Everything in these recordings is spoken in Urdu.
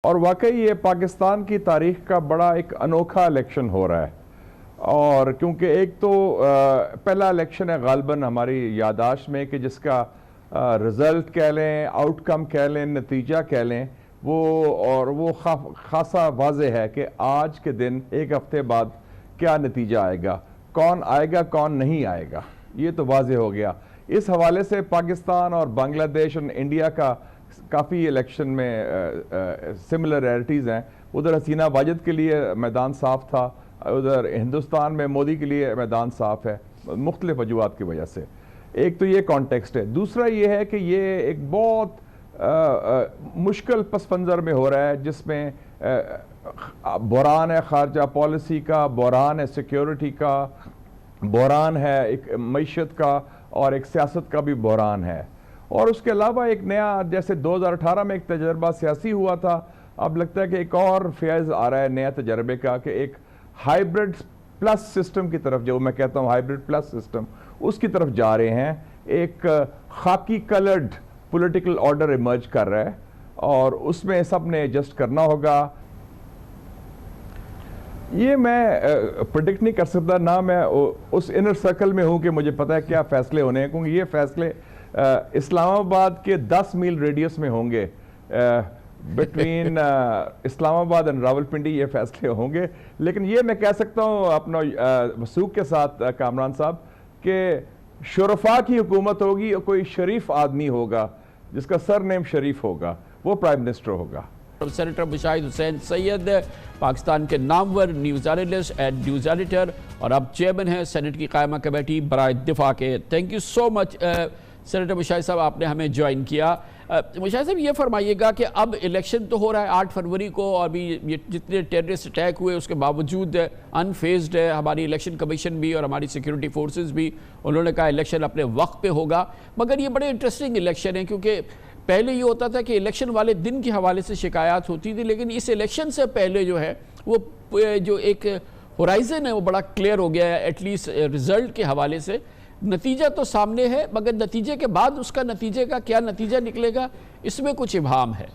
اور واقعی یہ پاکستان کی تاریخ کا بڑا ایک انوکھا الیکشن ہو رہا ہے، اور کیونکہ ایک تو پہلا الیکشن ہے غالباً ہماری یادداشت میں کہ جس کا رزلٹ کہہ لیں، آؤٹ کم کہہ لیں، نتیجہ کہہ لیں، وہ خاصا واضح ہے کہ آج کے دن ایک ہفتے بعد کیا نتیجہ آئے گا، کون آئے گا کون نہیں آئے گا، یہ تو واضح ہو گیا۔ اس حوالے سے پاکستان اور بنگلہ دیش اور انڈیا کا کافی الیکشن میں سملریٹیز ہیں۔ ادھر حسینہ واجد کے لیے میدان صاف تھا، ادھر ہندوستان میں مودی کے لیے میدان صاف ہے، مختلف وجوہات کی وجہ سے۔ ایک تو یہ کانٹیکسٹ ہے، دوسرا یہ ہے کہ یہ ایک بہت مشکل پس منظر میں ہو رہا ہے، جس میں بحران ہے خارجہ پالیسی کا، بحران ہے سیکیورٹی کا، بحران ہے ایک معیشت کا، اور ایک سیاست کا بھی بحران ہے۔ اور اس کے علاوہ ایک نیا، جیسے 2018 میں ایک تجربہ سیاسی ہوا تھا، اب لگتا ہے کہ ایک اور فیض آ رہا ہے نیا تجربے کا، کہ ایک ہائیبرڈ پلس سسٹم کی طرف، جو میں کہتا ہوں ہائیبرڈ پلس سسٹم، اس کی طرف جا رہے ہیں۔ ایک خاکی کلرڈ پولیٹیکل آرڈر ایمرج کر رہا ہے، اور اس میں سب نے ایڈجسٹ کرنا ہوگا۔ یہ میں پریڈکٹ نہیں کر سکتا، نہ میں اس انر سرکل میں ہوں کہ مجھے پتہ ہے کیا فیصلے ہونے ہیں، کیونکہ یہ فیصلے اسلام آباد کے 10 میل ریڈیس میں ہوں گے، بٹوین اسلام آباد اور راولپنڈی یہ فیصلے ہوں گے۔ لیکن یہ میں کہہ سکتا ہوں اپنا وثوق کے ساتھ کامران صاحب، کہ شرفاء کی حکومت ہوگی، اور کوئی شریف آدمی ہوگا جس کا سر نیم شریف ہوگا، وہ پرائم منسٹر ہوگا۔ سینیٹر مشاہد حسین سید، پاکستان کے نامور news analyst and news editor, اور اب چیئرمین ہیں سینٹ کی قائمہ کمیٹی برائے دفاع کے۔ Thank you so much senator Mushahid صاحب، آپ نے ہمیں جوائن کیا۔ مشاہد صاحب یہ فرمائیے گا کہ اب الیکشن تو ہو رہا ہے 8 فروری کو، اور بھی یہ جتنے ٹیررسٹ اٹیک ہوئے اس کے باوجود انفیزڈ ہے ہماری الیکشن کمیشن بھی اور ہماری سیکیورٹی فورسز بھی، انہوں نے کہا الیکشن اپنے وقت پہ ہوگا۔ مگر یہ بڑے انٹرسٹنگ الیکشن ہے، کیونکہ پہلے یہ ہوتا تھا کہ الیکشن والے دن کے حوالے سے شکایات ہوتی تھی، لیکن اس الیکشن سے پہلے جو ہے وہ جو ایک ہورائزن ہے وہ بڑا کلیئر ہو گیا ہے، ایٹ لیسٹ رزلٹ کے حوالے سے۔ نتیجہ تو سامنے ہے، مگر نتیجے کے بعد اس کا نتیجے کا کیا نتیجہ نکلے گا، اس میں کچھ ابہام ہے۔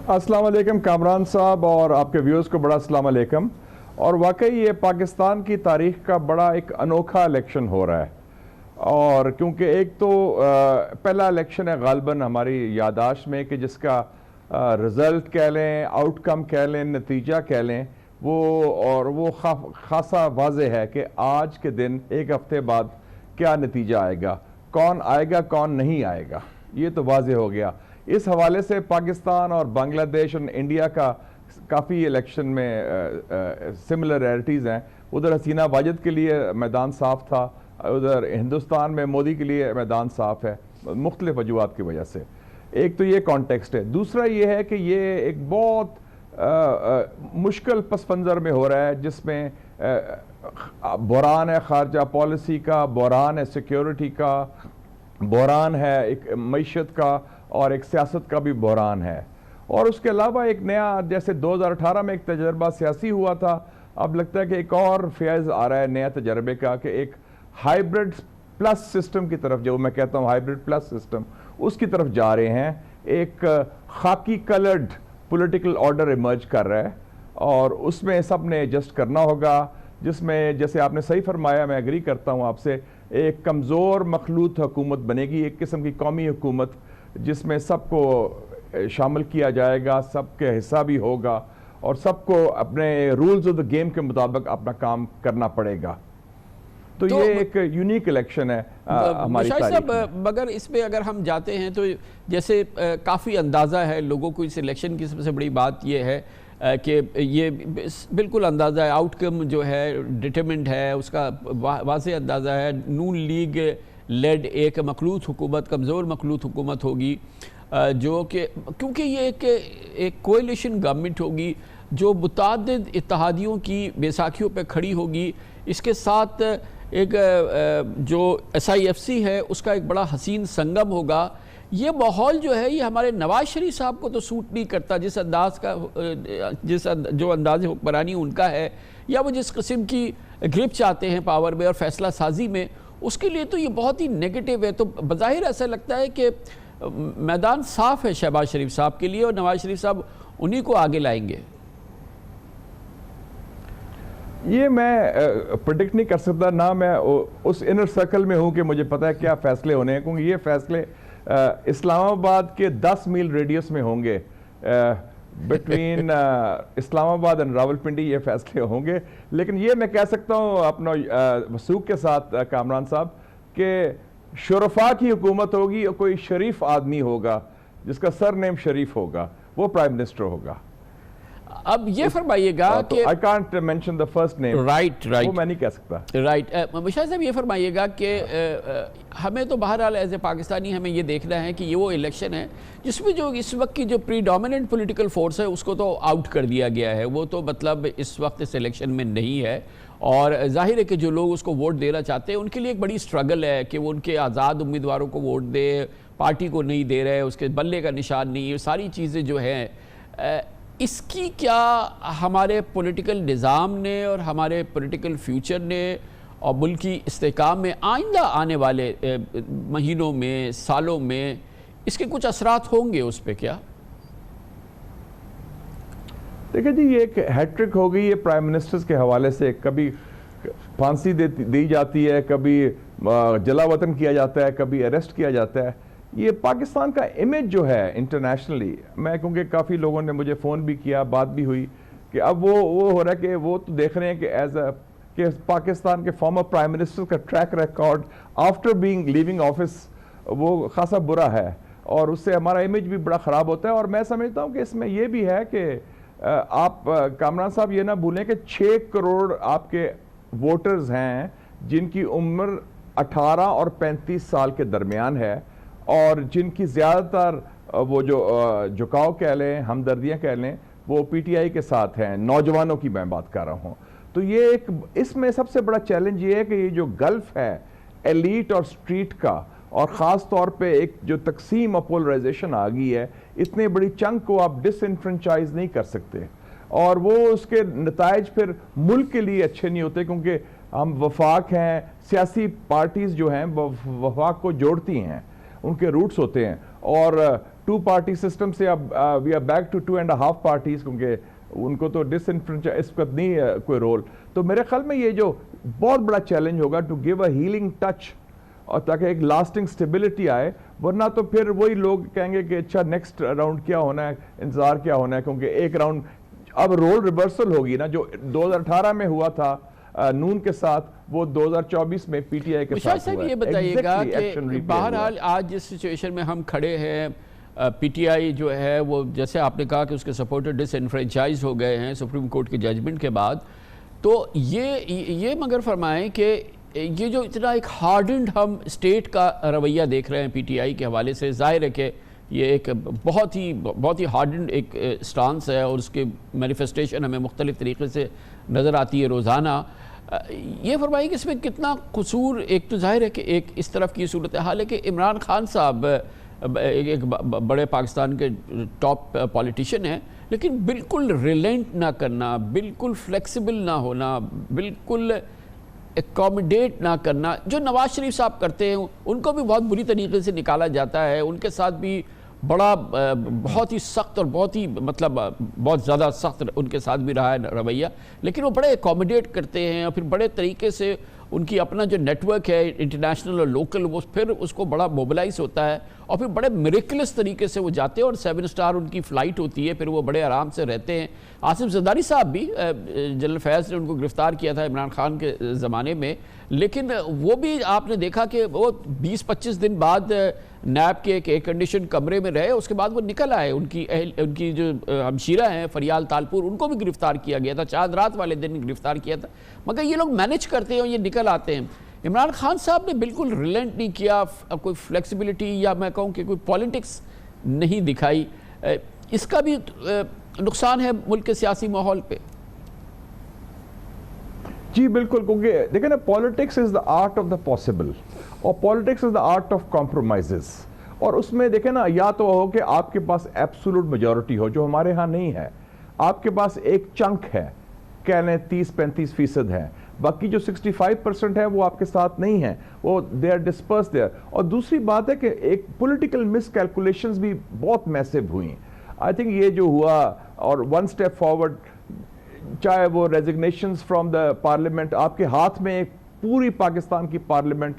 السلام علیکم کامران صاحب، اور آپ کے ویورز کو بڑا السلام علیکم۔ اور واقعی یہ پاکستان کی تاریخ کا بڑا ایک انوکھا الیکشن ہو رہا ہے، اور کیونکہ ایک تو پہلا الیکشن ہے غالباً ہماری یادداشت میں کہ جس کا رزلٹ کہہ لیں، آؤٹ کم کہہ لیں، نتیجہ کہہ لیں، وہ خاصا واضح ہے کہ آج کے دن ایک ہفتے بعد کیا نتیجہ آئے گا، کون آئے گا کون نہیں آئے گا، یہ تو واضح ہو گیا۔ اس حوالے سے پاکستان اور بنگلہ دیش اور انڈیا کا کافی الیکشن میں سملریٹیز ہیں۔ ادھر حسینہ واجد کے لیے میدان صاف تھا، ادھر ہندوستان میں مودی کے لیے میدان صاف ہے، مختلف وجوہات کی وجہ سے۔ ایک تو یہ کانٹیکسٹ ہے، دوسرا یہ ہے کہ یہ ایک بہت مشکل پس منظر میں ہو رہا ہے، جس میں بحران ہے خارجہ پالیسی کا، بحران ہے سیکیورٹی کا، بحران ہے ایک معیشت کا، اور ایک سیاست کا بھی بحران ہے۔ اور اس کے علاوہ ایک نیا، جیسے 2018 میں ایک تجربہ سیاسی ہوا تھا، اب لگتا ہے کہ ایک اور فیض آ رہا ہے نیا تجربے کا، کہ ایک ہائیبرڈ پلس سسٹم کی طرف، جو میں کہتا ہوں ہائیبرڈ پلس سسٹم، اس کی طرف جا رہے ہیں۔ ایک خاکی کلرڈ پولیٹیکل آرڈر ایمرج کر رہا ہے، اور اس میں سب نے ایڈجسٹ کرنا ہوگا، جس میں جیسے آپ نے صحیح فرمایا، میں ایگری کرتا ہوں آپ سے، ایک کمزور مخلوط حکومت بنے گی، ایک قسم کی قومی حکومت جس میں سب کو شامل کیا جائے گا، سب کے حصہ بھی ہوگا، اور سب کو اپنے رولز آف دا گیم کے مطابق اپنا کام کرنا پڑے گا۔ تو یہ ایک یونیک الیکشن ہے ہماری تاریخ میں۔ مگر اس میں اگر ہم جاتے ہیں تو جیسے کافی اندازہ ہے لوگوں کو اس الیکشن کی، سب سے بڑی بات یہ ہے کہ یہ بالکل اندازہ ہے، آؤٹ کم جو ہے ڈٹرمنٹ ہے، اس کا واضح اندازہ ہے۔ نون لیگ لیڈ ایک مخلوط حکومت، کمزور مخلوط حکومت ہوگی، جو کہ کیونکہ یہ ایک کوئلیشن گورنمنٹ ہوگی جو متعدد اتحادیوں کی بیساکھیوں پہ کھڑی ہوگی۔ اس کے ساتھ ایک جو SIFC ہے اس کا ایک بڑا حسین سنگم ہوگا۔ یہ ماحول جو ہے یہ ہمارے نواز شریف صاحب کو تو سوٹ نہیں کرتا، جس انداز کا جو انداز حکمرانی ان کا ہے، یا وہ جس قسم کی گرپ چاہتے ہیں پاور میں اور فیصلہ سازی میں، اس کے لیے تو یہ بہت ہی نیگیٹو ہے۔ تو بظاہر ایسا لگتا ہے کہ میدان صاف ہے شہباز شریف صاحب کے لیے اور نواز شریف صاحب انہی کو آگے لائیں گے؟ یہ میں پریڈکٹ نہیں کر سکتا، نہ میں اس انر سرکل میں ہوں کہ مجھے پتہ ہے کیا فیصلے ہونے ہیں، کیونکہ یہ فیصلے اسلام آباد کے 10 میل ریڈیس میں ہوں گے، بٹوین اسلام آباد اور راولپنڈی یہ فیصلے ہوں گے. لیکن یہ میں کہہ سکتا ہوں اپنا وثوق کے ساتھ کامران صاحب کہ شرفاء کی حکومت ہوگی اور کوئی شریف آدمی ہوگا جس کا سر نیم شریف ہوگا، وہ پرائم منسٹر ہوگا. اب یہ فرمائیے گا کہ I can't mention the first name. Right وہ میں نہیں کہہ سکتا. رائٹ. مشاہد صاحب یہ فرمائیے گا کہ ہمیں تو بہرحال ایز اے پاکستانی ہمیں یہ دیکھنا ہے کہ یہ وہ الیکشن ہے جس میں جو اس وقت کی جو پریڈومیننٹ پولیٹیکل فورس ہے اس کو تو آؤٹ کر دیا گیا ہے، وہ تو مطلب اس وقت اس الیکشن میں نہیں ہے، اور ظاہر ہے کہ جو لوگ اس کو ووٹ دینا چاہتے ہیں ان کے لیے ایک بڑی سٹرگل ہے کہ وہ ان کے آزاد امیدواروں کو ووٹ دے، پارٹی کو نہیں دے رہے، اس کے بلے کا نشان نہیں، یہ ساری چیزیں جو ہیں اس کی کیا ہمارے پولیٹیکل نظام نے اور ہمارے پولیٹیکل فیوچر نے اور ملکی استحکام میں آئندہ آنے والے مہینوں میں سالوں میں اس کے کچھ اثرات ہوں گے اس پہ کیا؟ دیکھیں جی، یہ ایک ہیٹرک ہو گئی ہے پرائم منسٹرز کے حوالے سے، کبھی پھانسی دی جاتی ہے، کبھی جلا وطن کیا جاتا ہے، کبھی اریسٹ کیا جاتا ہے. یہ پاکستان کا امیج جو ہے انٹرنیشنلی، میں کیونکہ کافی لوگوں نے مجھے فون بھی کیا، بات بھی ہوئی کہ اب وہ ہو رہا ہے کہ وہ تو دیکھ رہے ہیں کہ پاکستان کے فارمر پرائم منسٹر کا track record after being leaving office وہ خاصا برا ہے، اور اس سے ہمارا امیج بھی بڑا خراب ہوتا ہے. اور میں سمجھتا ہوں کہ اس میں یہ بھی ہے کہ آپ کامران صاحب یہ نہ بھولیں کہ 6 کروڑ آپ کے ووٹرز ہیں جن کی عمر 18 اور 35 سال کے درمیان ہے، اور جن کی زیادہ تر وہ جو جھکاؤ کہہ لیں، ہمدردیاں کہہ لیں، وہ پی ٹی آئی کے ساتھ ہیں، نوجوانوں کی میں بات کر رہا ہوں. تو یہ ایک اس میں سب سے بڑا چیلنج یہ ہے کہ یہ جو گلف ہے ایلیٹ اور سٹریٹ کا، اور خاص طور پہ ایک جو تقسیم اور پولرائزیشن آ گئی ہے، اتنے بڑی چنک کو آپ ڈس انفرنچائز نہیں کر سکتے، اور وہ اس کے نتائج پھر ملک کے لیے اچھے نہیں ہوتے، کیونکہ ہم وفاق ہیں، سیاسی پارٹیز جو ہیں وفاق کو جوڑتی ہیں، ان کے روٹس ہوتے ہیں. اور 2 پارٹی سسٹم سے اب we are back to 2.5 parties, کیونکہ ان کو تو ڈس انفرنچائز اس وقت نہیں ہے کوئی رول. تو میرے خیال میں یہ جو بہت بڑا چیلنج ہوگا to give a healing touch, اور تاکہ ایک لاسٹنگ سٹیبلٹی آئے، ورنہ تو پھر وہی لوگ کہیں گے کہ اچھا نیکسٹ راؤنڈ کیا ہونا ہے، انتظار کیا ہونا ہے، کیونکہ ایک راؤنڈ اب رول ریورسل ہوگی نا، جو 2018 میں ہوا تھا نون کے ساتھ، وہ 2024 میں پی ٹی آئی کے ساتھ ہوا ہے. یہ بتائیے گا کہ بہرحال آج جس سچویشن میں ہم کھڑے ہیں، پی ٹی آئی جو ہے وہ جیسے آپ نے کہا کہ اس کے سپورٹر ڈس انفرنچائز ہو گئے ہیں سپریم کورٹ کے ججمنٹ کے بعد، تو یہ مگر فرمائیں کہ یہ جو اتنا ایک ہارڈنڈ ہم اسٹیٹ کا رویہ دیکھ رہے ہیں پی ٹی آئی کے حوالے سے، ظاہر ہے کہ یہ ایک بہت ہی ہارڈنڈ ایک سٹانس ہے، اور اس کے مینیفیسٹیشن ہمیں مختلف طریقے سے نظر آتی ہے روزانہ. یہ فرمائیے کہ اس میں کتنا قصور، ایک تو ظاہر ہے کہ ایک اس طرف کی صورتحال ہے کہ عمران خان صاحب ایک بڑے پاکستان کے ٹاپ پولیٹیشین ہیں، لیکن بالکل ریلینٹ نہ کرنا، بالکل فلیکسیبل نہ ہونا، بالکل ایکوموڈیٹ نہ کرنا، جو نواز شریف صاحب کرتے ہیں ان کو بھی بہت بری طریقے سے نکالا جاتا ہے. ان کے ساتھ بھی بڑا بہت ہی سخت اور بہت زیادہ سخت ان کے ساتھ بھی رہا ہے رویہ، لیکن وہ بڑے ایکوموڈیٹ کرتے ہیں، اور پھر بڑے طریقے سے ان کی اپنا جو نیٹ ورک ہے انٹرنیشنل اور لوکل، وہ پھر اس کو بڑا موبلائز ہوتا ہے، اور پھر بڑے میریکلس طریقے سے وہ جاتے ہیں، اور 7 سٹار ان کی فلائٹ ہوتی ہے، پھر وہ بڑے آرام سے رہتے ہیں. آصف زرداری صاحب بھی، جنرل فیض نے ان کو گرفتار کیا تھا عمران خان کے زمانے میں، لیکن وہ بھی آپ نے دیکھا کہ وہ 20-25 دن بعد نیب کے ایک ایئر کنڈیشن کمرے میں رہے، اس کے بعد وہ نکل آئے. ان کی جو ہمشیرہ ہیں فریال تالپور، ان کو بھی گرفتار کیا گیا تھا، چاند رات والے دن گرفتار کیا تھا، مگر یہ لوگ مینیج کرتے ہیں اور یہ نکل آتے ہیں. عمران خان صاحب نے بالکل ریلینٹ نہیں کیا، کوئی فلیکسیبلٹی یا میں کہوں کہ کوئی پولیٹکس نہیں دکھائی. اس کا بھی نقصان ہے ملک کے سیاسی ماحول پہ. جی بالکل، کیونکہ دیکھیں نا، politics is the art of the possible, اور politics is the art of compromises. اور اس میں دیکھیں نا، یا تو ہو کہ آپ کے پاس ایبسولوٹ میجورٹی ہو، جو ہمارے ہاں نہیں ہے، آپ کے پاس ایک چنک ہے، کہہ لیں 30-35% ہے، باقی جو 65% ہے وہ آپ کے ساتھ نہیں ہیں, وہ دے آر ڈسپرس دیئر. اور دوسری بات ہے کہ ایک پولیٹیکل مس کیلکولیشنز بھی بہت میسو ہوئی ہیں. آئی تھنک یہ جو ہوا, اور ون اسٹیپ فارورڈ, چاہے وہ ریزگنیشنز فرام دا پارلیمنٹ, آپ کے ہاتھ میں ایک پوری پاکستان کی پارلیمنٹ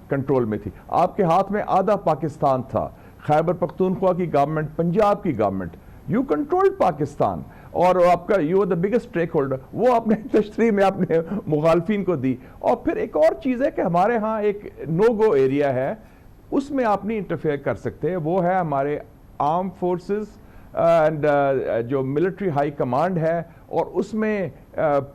کنٹرول میں تھی, آپ کے ہاتھ میں آدھا پاکستان تھا, خیبر پختونخوا کی گورنمنٹ, پنجاب کی گورنمنٹ, یو کنٹرول پاکستان, اور آپ کا you are the biggest stakeholder. وہ آپ نے تشریح میں اپنے مخالفین کو دی. اور پھر ایک اور چیز ہے کہ ہمارے ہاں ایک نو گو ایریا ہے, اس میں آپ نہیں انٹرفیئر کر سکتے, وہ ہے ہمارے آرم فورسز اینڈ جو ملٹری ہائی کمانڈ ہے, اور اس میں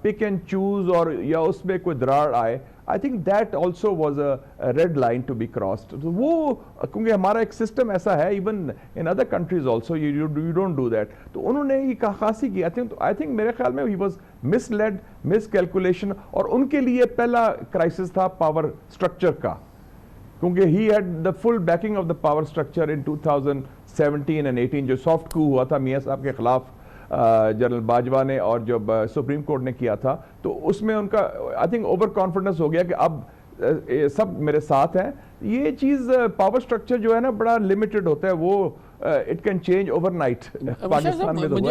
پک اینڈ چوز اور یا اس میں کوئی دراڑ آئے. I think that also was a red line to be crossed. وہ کیونکہ ہمارا ایک سسٹم ایسا ہے, even in other countries also you don't do that. تو انہوں نے یہ خاصی کی. I think میرے خیال میں he was misled, miscalculation, اور ان کے لیے پہلا کرائسس تھا پاور سٹرکچر کا, کیونکہ he had the full backing of the power structure in 2017 and 18 جو سافٹ کو ہوا تھا میاں صاحب کے خلاف جنرل باجوہ نے, اور جب سپریم کورٹ نے کیا تھا, تو اس میں ان کا آئی تھنک اوور کانفیڈنس ہو گیا کہ اب سب میرے ساتھ ہیں. یہ چیز پاور سٹرکچر جو ہے نا بڑا لمیٹڈ ہوتا ہے, وہ it can change over night. Pakistan میں تو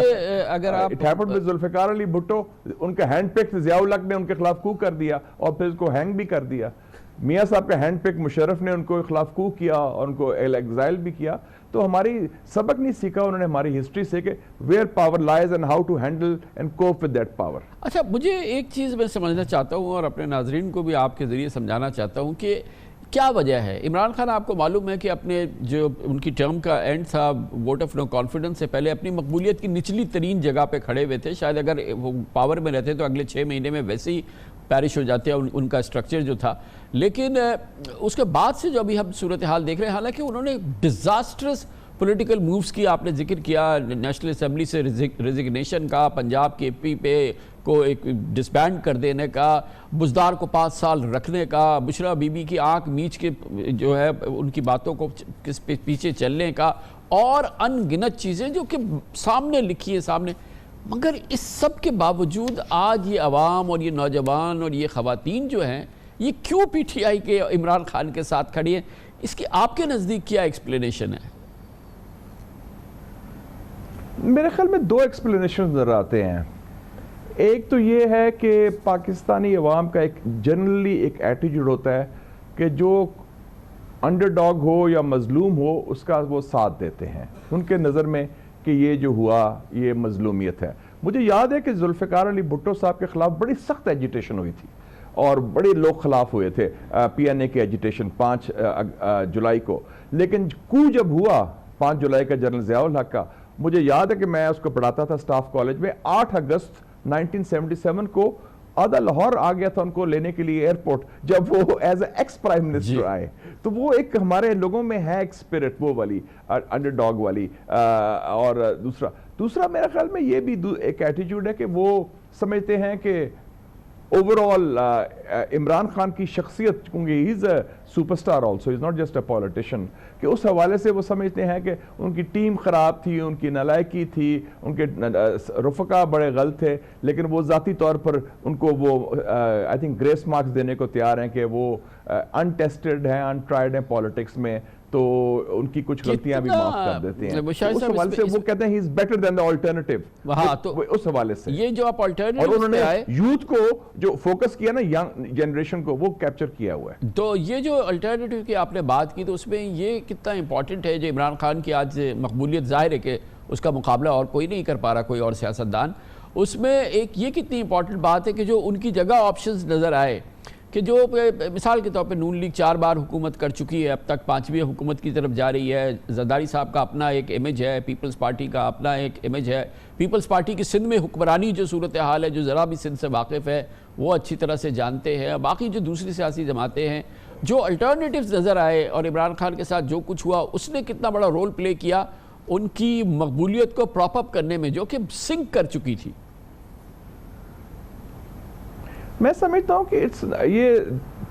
اگر آپ it happened with Zulfiqar Ali Bhutto, ان کا ہینڈ پک ضیاء الحق نے ان کے خلاف کو کر دیا اور پھر اس کو ہینگ بھی کر دیا. میاں صاحب کا ہینڈ پک مشرف نے ان کو خلاف کو کیا اور ان کو ایگزائل بھی کیا. تو ہماری سبق نہیں سیکھا انہوں نے ہماری ہسٹری سے کہ where power lies and how to handle and cope with that power. اچھا, مجھے ایک چیز میں سمجھنا چاہتا ہوں اور اپنے ناظرین کو بھی آپ کے ذریعے سمجھانا چاہتا ہوں کہ کیا وجہ ہے. عمران خان آپ کو معلوم ہے کہ اپنے جو ان کی ٹرم کا اینڈ تھا, ووٹ آف نو کانفیڈنس سے پہلے اپنی مقبولیت کی نچلی ترین جگہ پہ کھڑے ہوئے تھے. شاید اگر وہ پاور میں رہتے تو اگلے 6 مہینے میں ویسے ہی پیرش ہو جاتے ہیں ان کا اسٹرکچر جو تھا. لیکن اس کے بعد سے جو ابھی ہم صورتحال دیکھ رہے ہیں, حالانکہ انہوں نے ڈیزاسٹرس پولیٹیکل مووز کی, آپ نے ذکر کیا نیشنل اسمبلی سے ریزگنیشن کا, پنجاب کے پی پہ کو ایک ڈسبینڈ کر دینے کا, بزدار کو 5 سال رکھنے کا, بشرا بی بی کی آنکھ میچ کے جو ہے ان کی باتوں کو پیچھے چلنے کا, اور ان گنت چیزیں جو کہ سامنے لکھی ہیں سامنے. مگر اس سب کے باوجود آج یہ عوام اور یہ نوجوان اور یہ خواتین جو ہیں, یہ کیوں پی ٹی آئی کے عمران خان کے ساتھ کھڑی ہیں؟ اس کی آپ کے نزدیک کیا ایکسپلینیشن ہے؟ میرے خیال میں 2 ایکسپلینیشن نظر آتے ہیں. ایک تو یہ ہے کہ پاکستانی عوام کا ایک جنرلی ایک ایٹیٹیوڈ ہوتا ہے کہ جو انڈر ڈاگ ہو یا مظلوم ہو اس کا وہ ساتھ دیتے ہیں. ان کے نظر میں کہ یہ جو ہوا یہ مظلومیت ہے. مجھے یاد ہے کہ ذوالفقار علی بھٹو صاحب کے خلاف بڑی سخت ایجیٹیشن ہوئی تھی اور بڑے لوگ خلاف ہوئے تھے, پی این اے کی ایجیٹیشن 5 جولائی کو. لیکن کو جب ہوا 5 جولائی کا جنرل ضیاء الحق کا, مجھے یاد ہے کہ میں اس کو پڑھاتا تھا سٹاف کالج میں, 8 اگست 1977 کو آدھا لاہور آ گیا تھا ان کو لینے کے لیے ایئرپورٹ, جب وہ as a ex prime minister آئے. تو وہ ایک ہمارے لوگوں میں ہے ایک اسپرٹ وہ والی انڈر ڈاگ والی. اور دوسرا میرے خیال میں یہ بھی ایک ایٹیٹیوڈ ہے کہ وہ سمجھتے ہیں کہ اوور آل عمران خان کی شخصیت, کیونکہ he is a super star also, is not just a politician, کہ اس حوالے سے وہ سمجھتے ہیں کہ ان کی ٹیم خراب تھی, ان کی نالائکی تھی, ان کے رفقا بڑے غلط تھے, لیکن وہ ذاتی طور پر ان کو وہ آئی تھنک گریس مارکس دینے کو تیار ہیں کہ وہ انٹیسٹڈ ہیں, انٹرائیڈ ہیں پالیٹکس میں, تو ان کی کچھ غلطیاں بھی معاف کر دیتے ہیں. اس حوالے سے وہ کہتے ہیں ہی is better than the alternative. ہاں, تو اس حوالے سے یہ جو آپ الٹرنیٹیو, اور انہوں نے یوتھ کو جو فوکس کیا نا, ینگ جنریشن کو, وہ کیپچر کیا ہوا ہے. تو یہ جو الٹرنیٹیو کی آپ نے بات کی, تو اس میں یہ کتنا امپورٹنٹ ہے جو عمران خان کی آج مقبولیت, ظاہر ہے کہ اس کا مقابلہ اور کوئی نہیں کر پا رہا, کوئی اور سیاستدان. اس میں ایک یہ کتنی امپورٹنٹ بات ہے کہ جو ان کی جگہ آپشنز نظر آئے, کہ جو مثال کے طور پہ نون لیگ 4 بار حکومت کر چکی ہے, اب تک 5ویں حکومت کی طرف جا رہی ہے. زرداری صاحب کا اپنا ایک امیج ہے, پیپلز پارٹی کا اپنا ایک امیج ہے. پیپلز پارٹی کی سندھ میں حکمرانی جو صورتحال ہے, جو ذرا بھی سندھ سے واقف ہے وہ اچھی طرح سے جانتے ہیں. باقی جو دوسری سیاسی جماعتیں ہیں, جو الٹرنیٹیوز نظر آئے, اور عمران خان کے ساتھ جو کچھ ہوا, اس نے کتنا بڑا رول پلے کیا ان کی مقبولیت کو پراپ اپ کرنے میں, جو کہ سنک کر چکی تھی. میں سمجھتا ہوں کہ یہ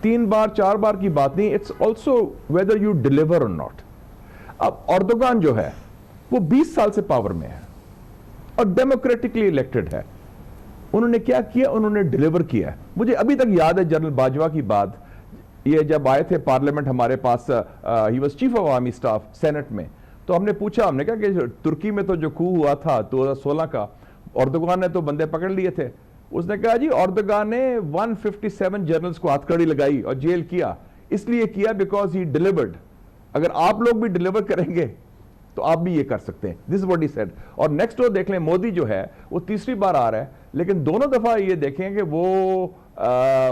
3 بار 4 بار کی بات نہیں, it's also whether you deliver or not. اب اردوغان جو ہے وہ 20 سال سے پاور میں ہے اور ڈیموکریٹکلی الیکٹڈ ہے, انہوں نے کیا کیا؟ انہوں نے ڈیلیور کیا ہے. مجھے ابھی تک یاد ہے جنرل باجوہ کی بات, یہ جب آئے تھے پارلیمنٹ ہمارے پاس, he was chief of army staff senate میں, تو ہم نے پوچھا, ہم نے کہا کہ ترکی میں تو جو کو ہوا تھا 2016 کا, اردوغان نے تو بندے پکڑ لیے تھے. اس نے کہا جی اردوغان نے 157 جنرلز کو ہتھ کڑی لگائی اور جیل کیا, اس لیے کیا بیکاز ہی ڈیلیورڈ. اگر آپ لوگ بھی ڈیلیور کریں گے تو آپ بھی یہ کر سکتے ہیں. دس از واٹ ہی سیڈ. اور نیکسٹ ڈور دیکھ لیں, مودی جو ہے وہ تیسری بار آ رہا ہے, لیکن دونوں دفعہ یہ دیکھیں کہ وہ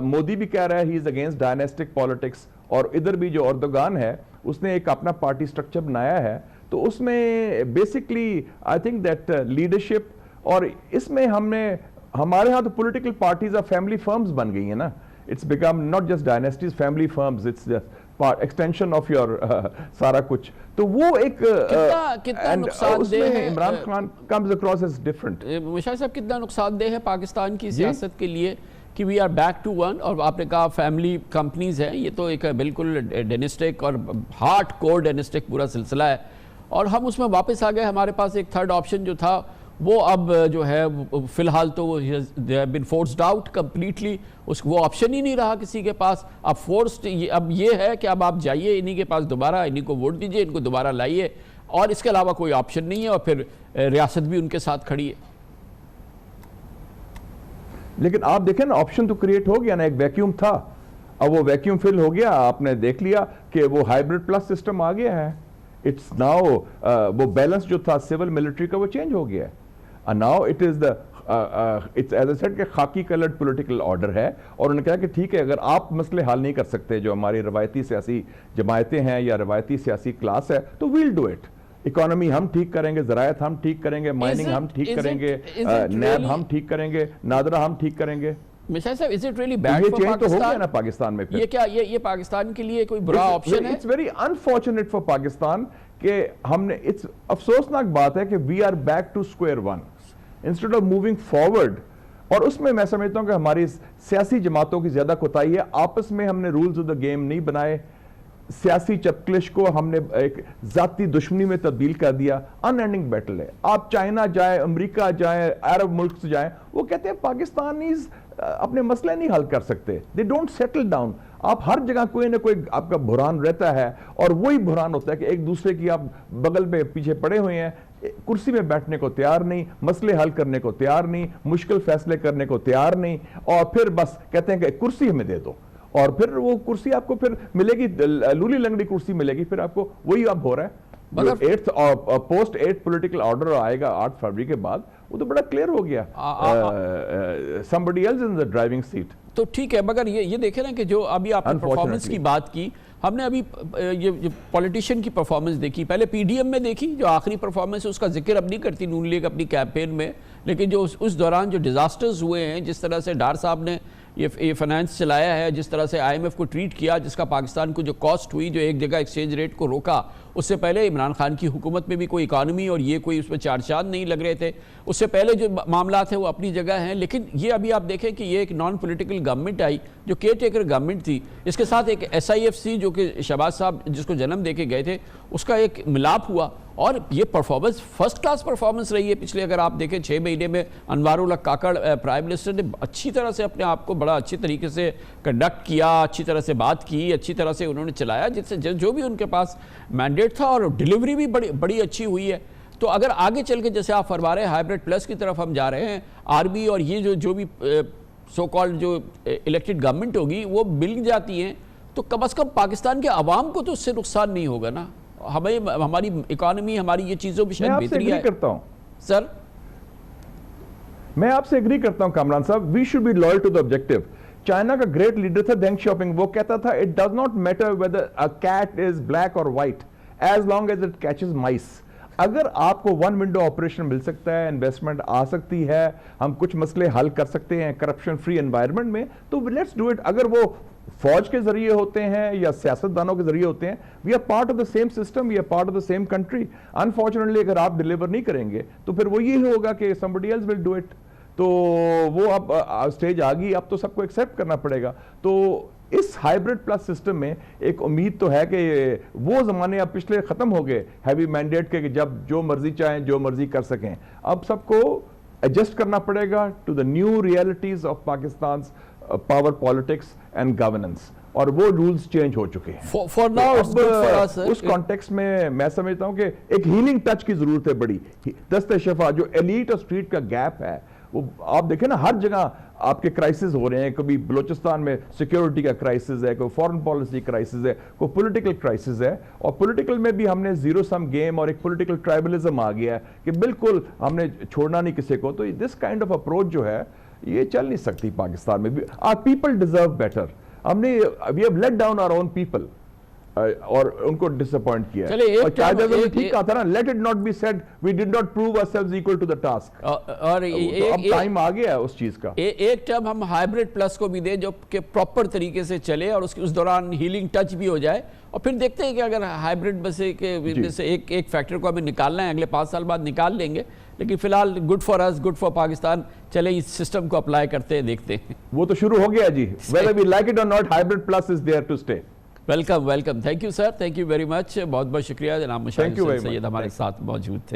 مودی بھی کہہ رہا ہے ہی از اگینسٹ ڈائنیسٹک پالیٹکس, اور ادھر بھی جو اردوغان ہے اس نے ایک اپنا پارٹی سٹرکچر بنایا ہے. تو اس میں basically I think that leadership, اور اس میں ہم نے, ہمارے ہاں تو political parties of family firms بن گئی ہیں نا. It's become not just dynasties, family firms, it's extension of your سارا کچھ. تو وہ ایک کتنا نقصان دہ ہے Imran Khan comes across as different. Mushahid صاحب, کتنا نقصان دہ ہے پاکستان کی سیاست کے لیے کہ we are back to one, اور آپ نے کہا فیملی کمپنیز ہیں, یہ تو ایک بالکل ڈینسٹک اور ہارڈ کور ڈینسٹک پورا سلسلہ ہے, اور ہم اس میں واپس آ گئے. ہمارے پاس ایک تھرڈ آپشن جو تھا وہ اب جو ہے فی الحال تو وہ they have been forced out completely, وہ آپشن ہی نہیں رہا کسی کے پاس. اب فورسڈ اب یہ ہے کہ اب آپ جائیے انہی کے پاس دوبارہ, انہی کو ووٹ دیجئے, ان کو دوبارہ لائیے, اور اس کے علاوہ کوئی آپشن نہیں ہے, اور پھر ریاست بھی ان کے ساتھ کھڑی ہے. لیکن آپ دیکھیں نا, آپشن تو کریٹ ہو گیا نا, ایک ویکیوم تھا, اب وہ ویکیوم فل ہو گیا. آپ نے دیکھ لیا کہ وہ ہائیبرڈ پلس سسٹم آ گیا ہے. اٹس ناؤ وہ بیلنس جو تھا سول ملٹری کا وہ چینج ہو گیا ہے. now it is the it's as I said کہ خاکی کلرڈ پولیٹیکل آرڈر ہے, اور انہوں نے کہا کہ ٹھیک ہے اگر آپ مسئلے حل نہیں کر سکتے جو ہماری روایتی سیاسی جماعتیں ہیں یا روایتی سیاسی کلاس ہے, تو we'll do it. اکانومی ہم ٹھیک کریں گے, زراعت ہم ٹھیک کریں گے, مائننگ ہم ٹھیک کریں گے, نیب ہم ٹھیک کریں گے, نادرا ہم ٹھیک کریں گے. مشاہد صاحب, is it really bad for change تو ہو گیا نا پاکستان؟ پاکستان میں. یہ کیا یہ پاکستان کے لیے کوئی برا آپشن ہے؟ It's very unfortunate for Pakistan کہ ہم نے, افسوسناک بات ہے کہ we are back to square one instead of moving forward. اور اس میں میں سمجھتا ہوں کہ ہماری سیاسی جماعتوں کی زیادہ کوتاہی ہے. آپس میں ہم نے رولز آف دا گیم نہیں بنائے, سیاسی چپکلش کو ہم نے ایک ذاتی دشمنی میں تبدیل کر دیا. ان اینڈنگ بیٹل ہے. آپ چائنا جائیں, امریکہ جائیں, عرب ملک سے جائیں, وہ کہتے ہیں پاکستانیز اپنے مسئلے نہیں حل کر سکتے. They don't settle down. آپ ہر جگہ کوئی نہ کوئی آپ کا بحران رہتا ہے, اور وہی بحران ہوتا ہے کہ ایک دوسرے کی آپ بغل میں پیچھے پڑے ہوئے ہیں, کرسی میں بیٹھنے کو تیار نہیں, مسئلے حل کرنے کو تیار نہیں, مشکل فیصلے کرنے کو تیار نہیں, اور پھر بس کہتے ہیں کہ کرسی ہمیں دے دو, اور پھر وہ کرسی آپ کو پھر ملے گی, لولی لنگڑی کرسی ملے گی, پھر آپ کو وہی اب ہو رہا ہے. پوسٹ 8 پولیٹیکل آرڈر آئے گا 8 فروری کے بعد, وہ تو بڑا کلیئر ہو گیا, somebody else in the driving seat. تو ٹھیک ہے, مگر یہ دیکھیں نا کہ جو ابھی آپ نے پرفارمنس کی بات کی, ہم نے ابھی یہ پولیٹیشین کی پرفارمنس دیکھی, پہلے پی ڈی ایم میں دیکھی جو آخری پرفارمنس ہے, اس کا ذکر اب نہیں کرتی نون لیگ اپنی کیمپین میں, لیکن جو اس دوران جو ڈیزاسٹرز ہوئے ہیں, جس طرح سے ڈار صاحب نے یہ فنانس چلایا ہے, جس طرح سے آئی ایم ایف کو ٹریٹ کیا, جس کا پاکستان کو جو کاسٹ ہوئی, جو ایک جگہ ایکسچینج ریٹ کو روکا, اس سے پہلے عمران خان کی حکومت میں بھی کوئی اکانومی اور یہ کوئی اس میں چار چاند نہیں لگ رہے تھے, اس سے پہلے جو معاملات ہیں وہ اپنی جگہ ہیں. لیکن یہ ابھی آپ دیکھیں کہ یہ ایک نان پولیٹیکل گورنمنٹ آئی جو کیئر ٹیکر گورنمنٹ تھی, اس کے ساتھ ایک ایس آئی ایف سی جو کہ شہباز صاحب جس کو جنم دے کے گئے تھے, اس کا ایک ملاپ ہوا, اور یہ پرفارمنس فرسٹ کلاس پرفارمنس رہی ہے پچھلے, اگر آپ دیکھیں 6 مہینے میں انوار الحق کاکڑ پرائم منسٹر نے اچھی طرح سے اپنے آپ کو بڑا اچھی طریقے سے کنڈکٹ کیا, اچھی طرح سے بات کی, اچھی طرح سے انہوں نے چلایا جس سے جو بھی ان کے پاس مینڈیٹ تھا, اور ڈیلیوری بھی بڑی اچھی ہوئی ہے. تو اگر آگے چل کے جیسے آپ فرما رہے ہیں ہائیبرڈ پلس کی طرف ہم جا رہے ہیں, آرمی اور یہ جو بھی سو کالڈ جو الیکٹڈ گورنمنٹ ہوگی وہ مل جاتی ہیں, تو کم از کم پاکستان کے عوام کو تو اس سے نقصان نہیں ہوگا نا, ہمیں ہماری اکانومی ہماری یہ چیزوں بھی شاید بہتری ہے. سر میں آپ سے ایگری کرتا ہوں کامران صاحب, we should be loyal to the objective. China کا گریٹ لیڈر تھا دینگ شاپنگ, وہ کہتا تھا it does not matter whether a cat is black اور white as long as it catches mice. اگر آپ کو 1 ونڈو آپریشن مل سکتا ہے, انویسٹمنٹ آ سکتی ہے, ہم کچھ مسئلے حل کر سکتے ہیں کرپشن فری انوائرمنٹ میں, تو لیٹس ڈو اٹ. اگر وہ فوج کے ذریعے ہوتے ہیں یا سیاستدانوں کے ذریعے ہوتے ہیں, we are part of the same system, we are part of the same country. Unfortunately اگر آپ ڈیلیور نہیں کریں گے تو پھر وہ یہ ہوگا کہ somebody else will do it. تو وہ اب اسٹیج آ گئی, اب تو سب کو ایکسیپٹ کرنا پڑے گا. تو اس ہائیبرڈ پلس سسٹم میں ایک امید تو ہے کہ وہ زمانے اب پچھلے ختم ہو گئے ہیوی مینڈیٹ کے, کہ جب جو مرضی چاہیں جو مرضی کر سکیں. اب سب کو ایڈجسٹ کرنا پڑے گا to the new realities of پاکستان's پاور پالیٹکس اینڈ گورننس، اور وہ رولز چینج ہو چکے ہیں. For now it's good for us. اس کانٹیکسٹ میں سمجھتا ہوں کہ ایک ہیلنگ ٹچ کی ضرورت ہے بڑی. دست شفا جو ایلیٹ اور اسٹریٹ کا گیپ ہے، وہ آپ دیکھیں نا ہر جگہ آپ کے کرائسس ہو رہے ہیں. کبھی بلوچستان میں سیکیورٹی کا کرائسس ہے، کوئی فورن پالیسی کرائسس ہے، کوئی پولیٹیکل کرائسس ہے، اور پولیٹیکل میں بھی ہم نے زیرو سم گیم اور ایک پولیٹیکل ٹرائبلزم آ گیا ہے کہ بالکل ہم نے چھوڑنا نہیں کسی کو. تو دس کائنڈ آف اپروچ جو ہے یہ چل نہیں سکتی پاکستان میں. Our people deserve better. ہم نے we have let down our own people اور ان کو ڈس اپوائنٹ کیا ہے. اور قائد اعظم نے ٹھیک کہا تھا نا، let it not be said we did not prove ourselves equal to the task. اور اب ٹائم آ گیا ہے اس چیز کا. ایک ٹرم ہم ہائیبرڈ پلس کو بھی دیں جو کہ پراپر طریقے سے چلے اور اس دوران ہیلنگ ٹچ بھی ہو جائے. اور پھر دیکھتے ہیں کہ اگر ہائیبرڈ میں سے ایک فیکٹر کو ہمیں نکالنا ہے، اگلے 5 سال بعد نکال لیں گے. لیکن فی الحال good for us, good for Pakistan. چلے اس سسٹم کو اپلائی کرتے ہیں، دیکھتے ہیں. وہ تو شروع ہو گیا جی. whether we like it or not, hybrid plus is there to stay. Welcome welcome. Thank you sir, thank you very much. بہت بہت شکریہ. جناب مشاہد حسین سید ہمارے ساتھ موجود تھے.